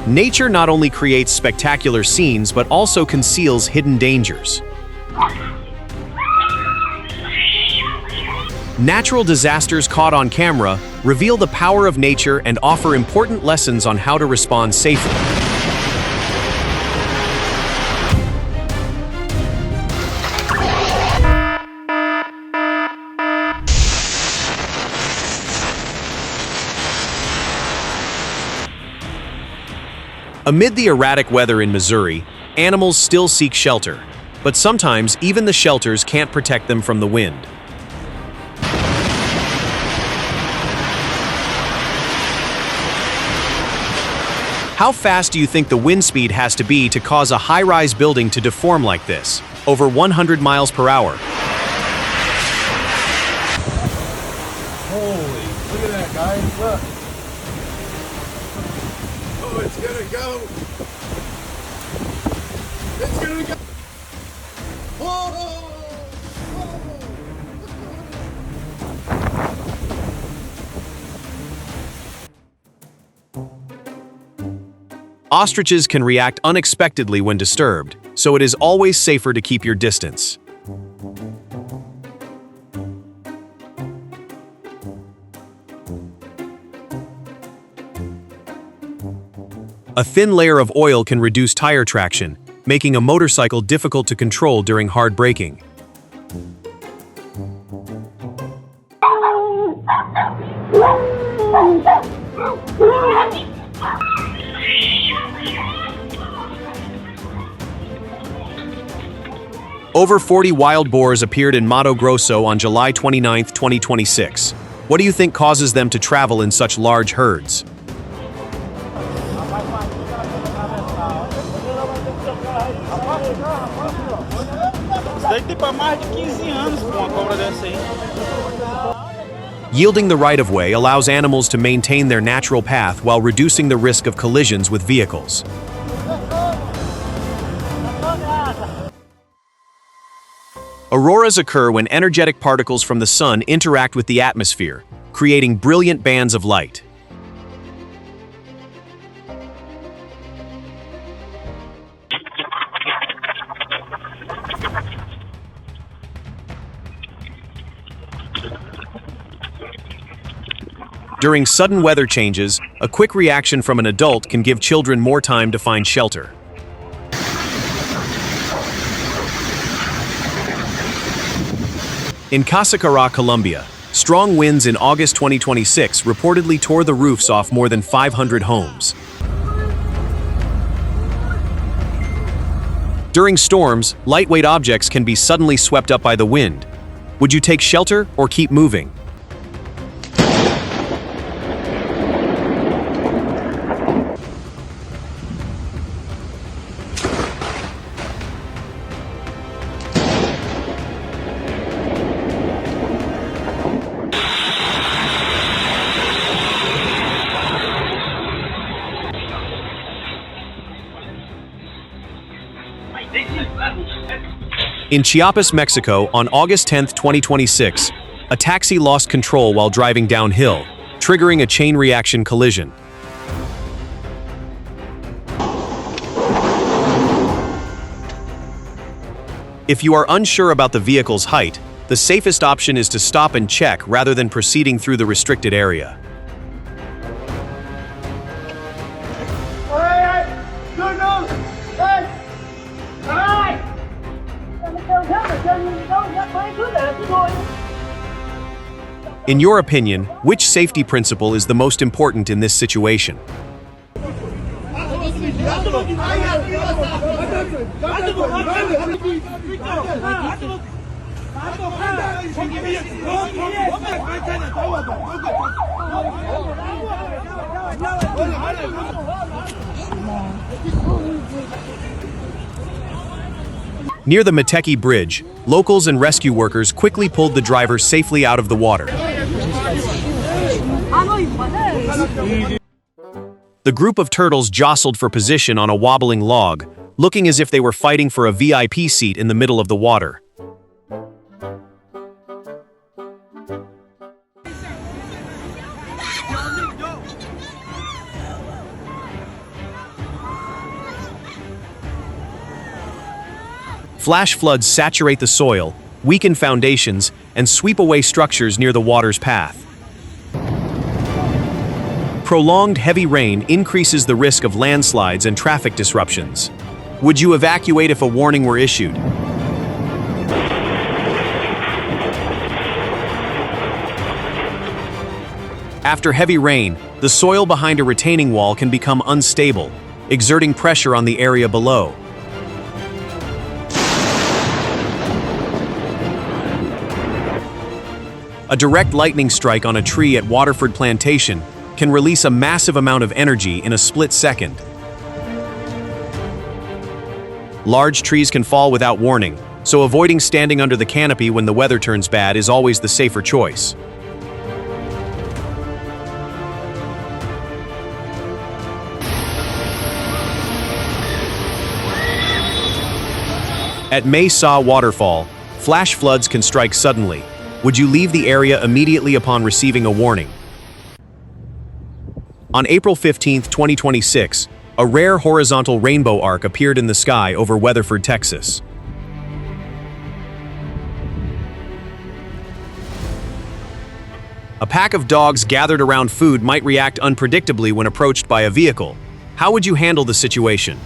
Nature not only creates spectacular scenes but also conceals hidden dangers. Natural disasters caught on camera reveal the power of nature and offer important lessons on how to respond safely. Amid the erratic weather in Missouri, animals still seek shelter, but sometimes even the shelters can't protect them from the wind. How fast do you think the wind speed has to be to cause a high-rise building to deform like this? Over 100 miles per hour. Holy, look at that, guys, look. Oh, it's gonna go. It's gonna go. Whoa! Ostriches can react unexpectedly when disturbed, so it is always safer to keep your distance. A thin layer of oil can reduce tire traction, making a motorcycle difficult to control during hard braking. Over 40 wild boars appeared in Mato Grosso on July 29, 2026. What do you think causes them to travel in such large herds? Yielding the right-of-way allows animals to maintain their natural path while reducing the risk of collisions with vehicles. Auroras occur when energetic particles from the sun interact with the atmosphere, creating brilliant bands of light. During sudden weather changes, a quick reaction from an adult can give children more time to find shelter. In Casacara, Colombia, strong winds in August 2026 reportedly tore the roofs off more than 500 homes. During storms, lightweight objects can be suddenly swept up by the wind. Would you take shelter or keep moving? In Chiapas, Mexico, on August 10, 2026, a taxi lost control while driving downhill, triggering a chain reaction collision. If you are unsure about the vehicle's height, the safest option is to stop and check rather than proceeding through the restricted area. In your opinion, which safety principle is the most important in this situation? Near the Meteki Bridge, locals and rescue workers quickly pulled the driver safely out of the water. The group of turtles jostled for position on a wobbling log, looking as if they were fighting for a VIP seat in the middle of the water. Flash floods saturate the soil, weaken foundations, and sweep away structures near the water's path. Prolonged heavy rain increases the risk of landslides and traffic disruptions. Would you evacuate if a warning were issued? After heavy rain, the soil behind a retaining wall can become unstable, exerting pressure on the area below. A direct lightning strike on a tree at Waterford Plantation can release a massive amount of energy in a split second. Large trees can fall without warning, so avoiding standing under the canopy when the weather turns bad is always the safer choice. At Mae Sa Waterfall, flash floods can strike suddenly. Would you leave the area immediately upon receiving a warning? On April 15, 2026, a rare horizontal rainbow arc appeared in the sky over Weatherford, Texas. A pack of dogs gathered around food might react unpredictably when approached by a vehicle. How would you handle the situation?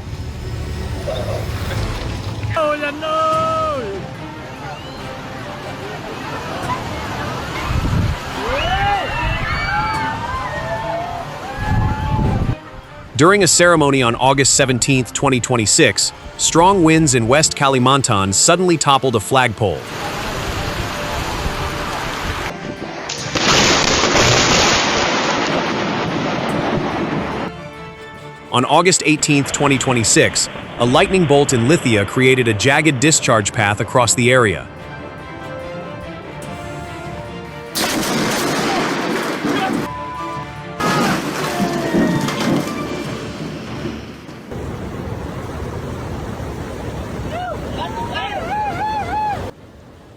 During a ceremony on August 17, 2026, strong winds in West Kalimantan suddenly toppled a flagpole. On August 18, 2026, a lightning bolt in Lithia created a jagged discharge path across the area.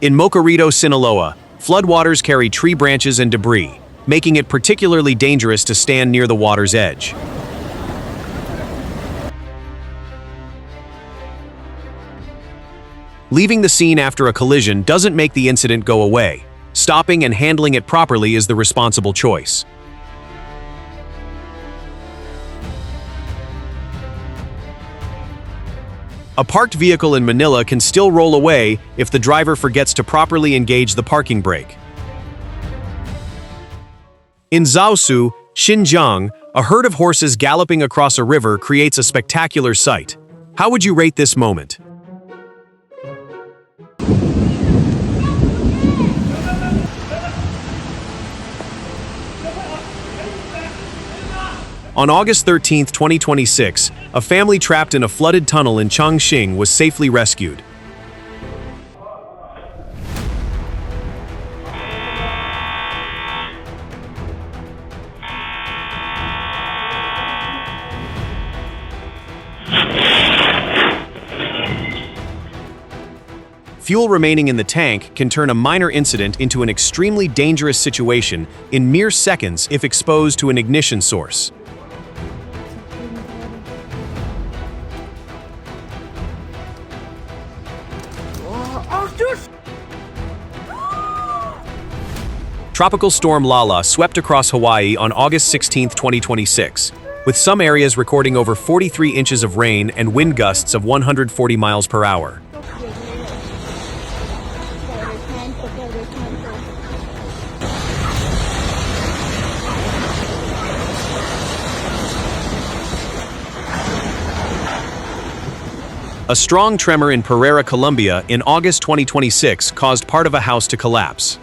In Mocorito, Sinaloa, floodwaters carry tree branches and debris, making it particularly dangerous to stand near the water's edge. Leaving the scene after a collision doesn't make the incident go away. Stopping and handling it properly is the responsible choice. A parked vehicle in Manila can still roll away if the driver forgets to properly engage the parking brake. In Zhaosu, Xinjiang, a herd of horses galloping across a river creates a spectacular sight. How would you rate this moment? On August 13, 2026, a family trapped in a flooded tunnel in Chongqing was safely rescued. Fuel remaining in the tank can turn a minor incident into an extremely dangerous situation in mere seconds if exposed to an ignition source. Tropical storm Lala swept across Hawaii on August 16, 2026, with some areas recording over 43 inches of rain and wind gusts of 140 miles per hour. A strong tremor in Pereira, Colombia in August 2026 caused part of a house to collapse.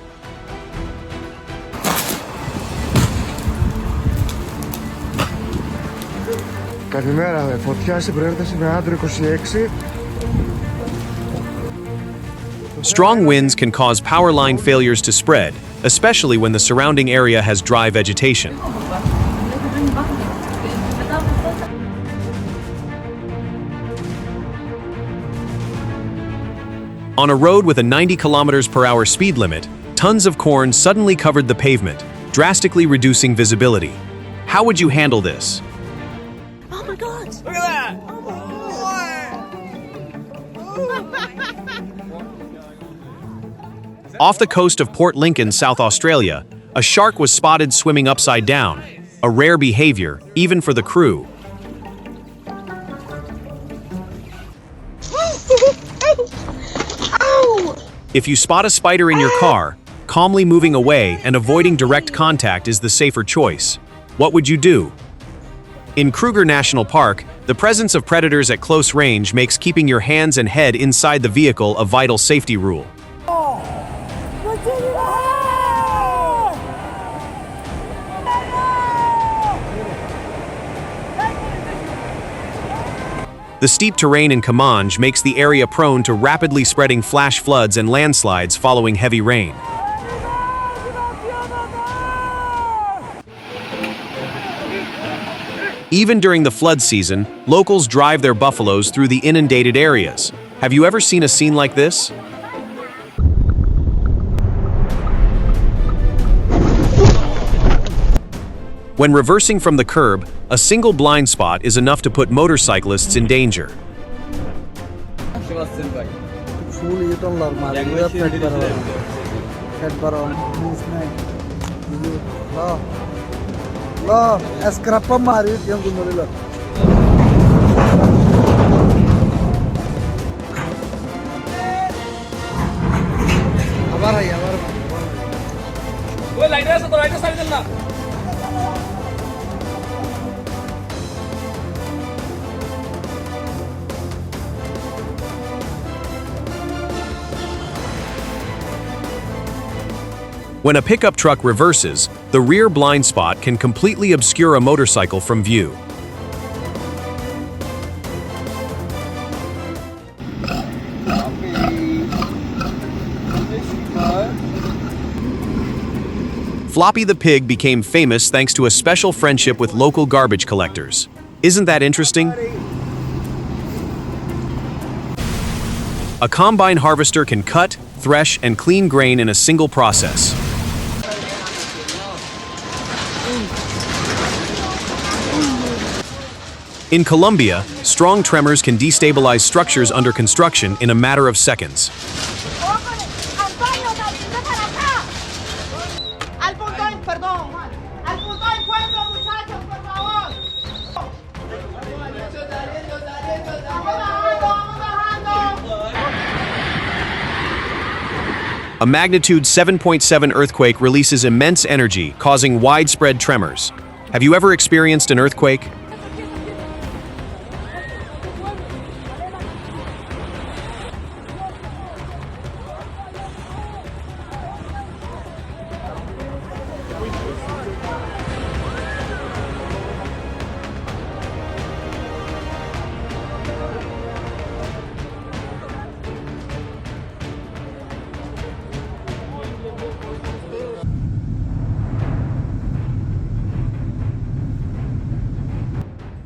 Καλημέρα, φωτιά στην προέλθαση με άντρο 26. Strong winds can cause power line failures to spread, especially when the surrounding area has dry vegetation. On a road with a 90 km/h speed limit, tons of corn suddenly covered the pavement, drastically reducing visibility. How would you handle this? Oh my God! Look at that! Oh my God! Off the coast of Port Lincoln, South Australia, a shark was spotted swimming upside down, a rare behavior, even for the crew. If you spot a spider in your car, calmly moving away and avoiding direct contact is the safer choice. What would you do? In Kruger National Park, the presence of predators at close range makes keeping your hands and head inside the vehicle a vital safety rule. The steep terrain in Camanche makes the area prone to rapidly spreading flash floods and landslides following heavy rain. Even during the flood season, locals drive their buffaloes through the inundated areas. Have you ever seen a scene like this? When reversing from the curb, a single blind spot is enough to put motorcyclists in danger. When a pickup truck reverses, the rear blind spot can completely obscure a motorcycle from view. Floppy the pig became famous thanks to a special friendship with local garbage collectors. Isn't that interesting? A combine harvester can cut, thresh, and clean grain in a single process. In Colombia, strong tremors can destabilize structures under construction in a matter of seconds. A magnitude 7.7 earthquake releases immense energy, causing widespread tremors. Have you ever experienced an earthquake?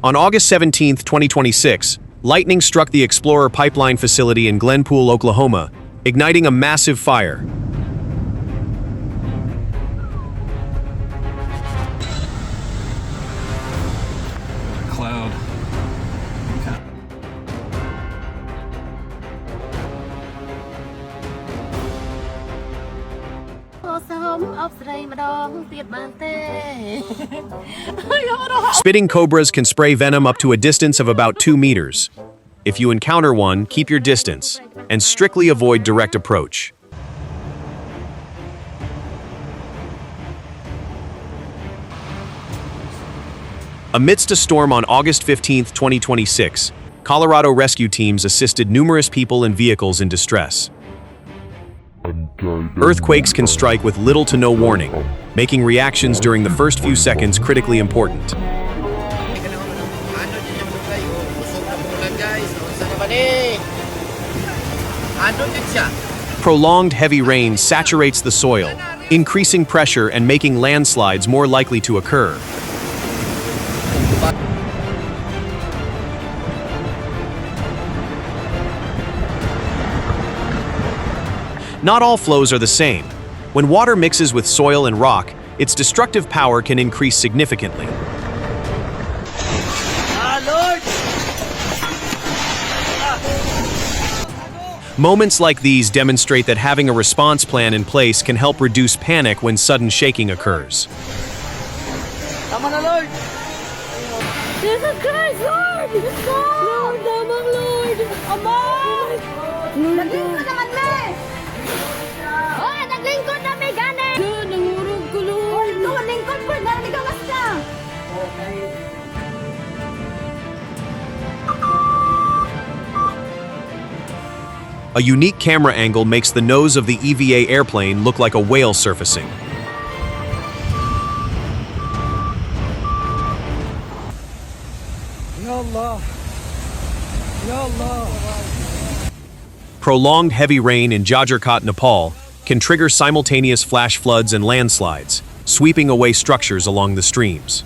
On August 17, 2026, lightning struck the Explorer pipeline facility in Glenpool, Oklahoma, igniting a massive fire. Cloud. Spitting cobras can spray venom up to a distance of about 2 meters. If you encounter one, keep your distance and strictly avoid direct approach. Amidst a storm on August 15, 2026, Colorado rescue teams assisted numerous people and vehicles in distress. Earthquakes can strike with little to no warning, making reactions during the first few seconds critically important. Prolonged heavy rain saturates the soil, increasing pressure and making landslides more likely to occur. Not all flows are the same. When water mixes with soil and rock, its destructive power can increase significantly. Moments like these demonstrate that having a response plan in place can help reduce panic when sudden shaking occurs. Tama na, Lord! Jesus Christ, Lord! Lord, tamang Lord! Ama! Naglingkod naman, me! Oh, naglingkod na, me, gani! Lord, nangurog ko, Lord! Lord, nangurog ko, narinig ang asla! A unique camera angle makes the nose of the EVA airplane look like a whale surfacing. Ya Allah! Ya Allah! Prolonged heavy rain in Jajarkot, Nepal, can trigger simultaneous flash floods and landslides, sweeping away structures along the streams.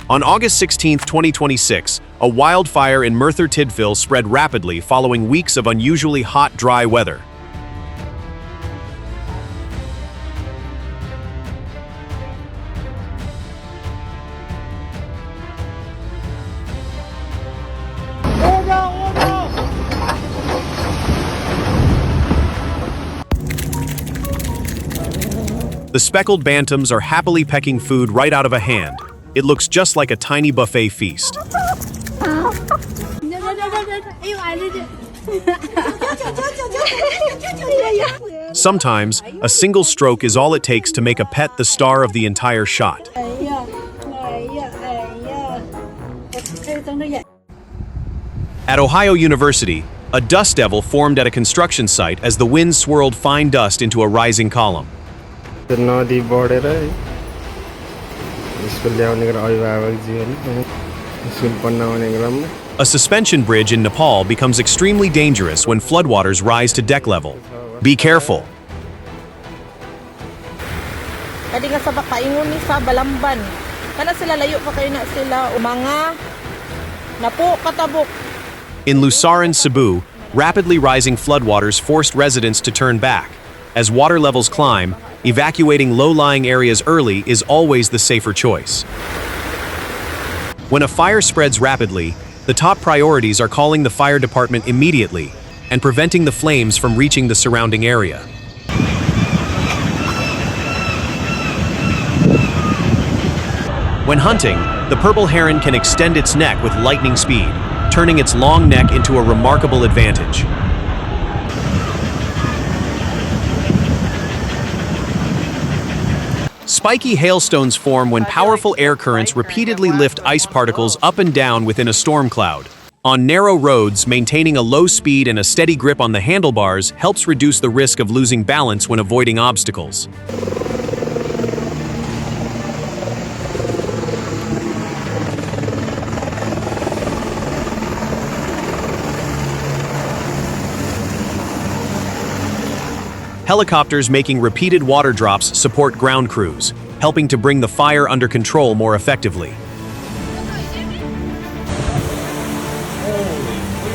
On August 16, 2026, a wildfire in Merthyr Tydfil spread rapidly following weeks of unusually hot, dry weather. The speckled bantams are happily pecking food right out of a hand. It looks just like a tiny buffet feast. Sometimes, a single stroke is all it takes to make a pet the star of the entire shot. At Ohio University, a dust devil formed at a construction site as the wind swirled fine dust into a rising column. A suspension bridge in Nepal becomes extremely dangerous when floodwaters rise to deck level. Be careful. Kadi nga sa paingon ni sa Balamban. Kana sila layo pa kayo na sila mga napo katabok. In Lusaran, Cebu, rapidly rising floodwaters forced residents to turn back. As water levels climb, evacuating low-lying areas early is always the safer choice. When a fire spreads rapidly, the top priorities are calling the fire department immediately and preventing the flames from reaching the surrounding area. When hunting, the purple heron can extend its neck with lightning speed, turning its long neck into a remarkable advantage. Spiky hailstones form when powerful air currents repeatedly lift ice particles up and down within a storm cloud. On narrow roads, maintaining a low speed and a steady grip on the handlebars helps reduce the risk of losing balance when avoiding obstacles. Helicopters making repeated water drops support ground crews, helping to bring the fire under control more effectively. Look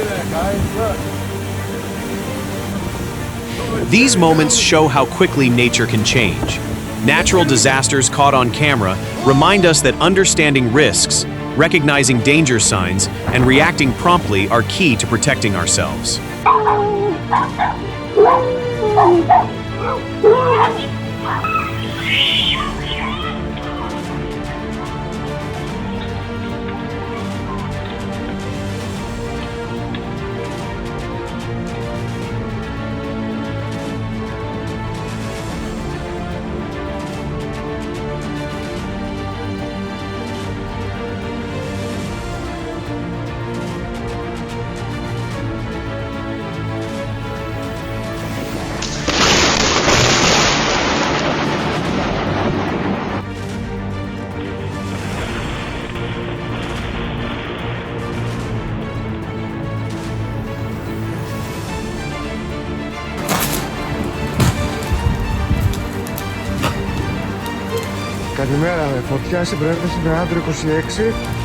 at that, guys. Look. These moments show how quickly nature can change. Natural disasters caught on camera remind us that understanding risks, recognizing danger signs, and reacting promptly are key to protecting ourselves. Καλημέρα, με φωτιά στην προέκταση με άντρο 26.